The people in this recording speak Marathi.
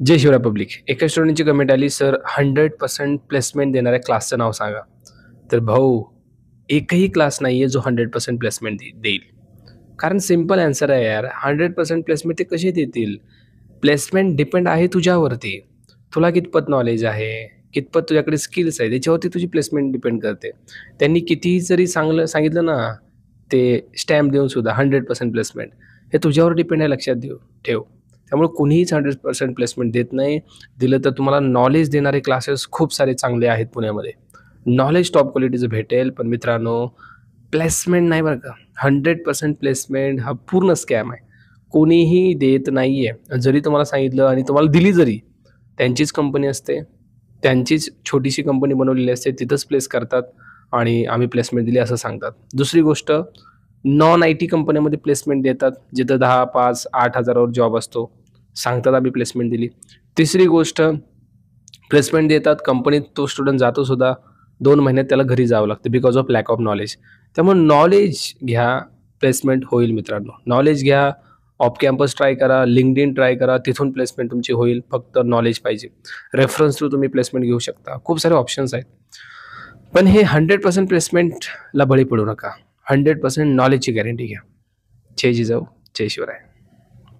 जय शिवराय पब्लिक. एका स्टुडंटची कमेंट आली, "सर 100% प्लेसमेंट देणाऱ्या क्लासचं नाव सांगा." तर भाऊ, एकही क्लास नाहीये जो 100% प्लेसमेंट देईल. कारण सिंपल आन्सर आहे यार, 100% प्लेसमेंट ते कसे देतील? प्लेसमेंट डिपेंड आहे तुझ्यावरती. तुला कितपत नॉलेज आहे, कितपत तुझ्याकडे स्किल्स आहेत, याच्यावरती तुझी प्लेसमेंट डिपेंड करते. त्यांनी कितीही जरी चांगलं सांगितलं ना, ते स्टॅम्प देऊन सुद्धा 100% प्लेसमेंट, हे तुझ्यावर डिपेंड आहे, लक्षात ठेव. त्यामुळे कुणीच 100% प्लेसमेंट देत नाही. दिलं तर तुम्हाला नॉलेज देणारे क्लासेस खूप सारे चांगले आहेत पुण्यामध्ये. नॉलेज टॉप क्वालिटीचं भेटेल, पण मित्रांनो प्लेसमेंट नाही बरं का. 100% प्लेसमेंट हा पूर्ण स्कॅम आहे. कोणीही देत नाहीये. जरी तुम्हाला सांगितलं आणि तुम्हाला दिली जरी, त्यांचीच कंपनी असते, त्यांचीच छोटीशी कंपनी बनवलेली असते, तिथंच प्लेस करतात आणि आम्ही प्लेसमेंट दिली असं सांगतात. दुसरी गोष्ट, नॉन आय-टी कंपन्यांमध्ये प्लेसमेंट देतात, जिथं 10, 5, 8,000 वर जॉब असतो. सांगतात आम्ही प्लेसमेंट दिली. तिसरी गोष्ट, प्लेसमेंट देतात, कंपनीत तो स्टुडंट जातो सुद्धा, 2 महिन्यात त्याला घरी जावं लागतं because of lack of knowledge. त्यामुळे नॉलेज घ्या, प्लेसमेंट होईल मित्रांनो. नॉलेज घ्या, ऑफ कॅम्पस ट्राय करा, LinkedIn ट्राय करा, तिथून प्लेसमेंट तुमची होईल. फक्त नॉलेज पाहिजे. रेफरन्स थ्रू तुम्ही प्लेसमेंट घेऊ शकता. खूप सारे ऑप्शन्स आहेत. पण हे 100% प्लेसमेंटला बळी पडू नका. 100% नॉलेजची गॅरंटी घ्या. जय जिजाऊ, जय शिवराय.